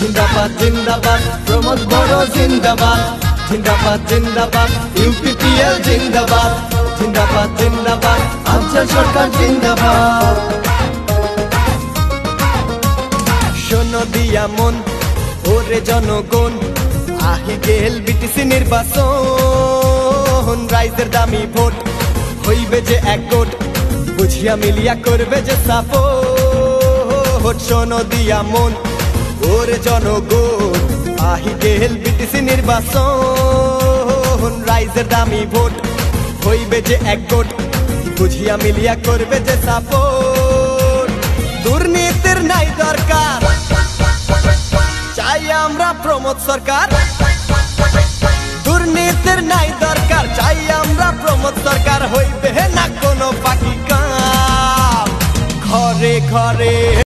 জিন্দাবাদ জিন্দাবাদ প্রমোদ বড় জিন্দাবাদ জিন্দাবাদ জিন্দাবাদ ইউপিপিএল জিন্দাবাদ জিন্দাবাদ জিন্দাবাদ আফজাল সরকার জিন্দাবাদ শোনো দিয়া মন ওরে জনগণ আহি গেল বিটিসি নির্বাচন রাইজের দামি ভোট হইবে যে এক গোট বুঝিয়া মিলিয়া করবে যে সাপোর্ট শোনো দিয়া মন ওরে জনগণ আহি গেল বিটিসি নির্বাচন রাইজের দামি ভোট হইবে যে এক গোট বুঝিয়া মিলিয়া করবে যে সাপোর্ট দুর্নীতির নাই দরকার চাই আমরা প্রমোদ সরকার দুর্নীতির নাই দরকার চাই আমরা প্রমোদ সরকার হইবে না কোনো বাকি কাম ঘরে ঘরে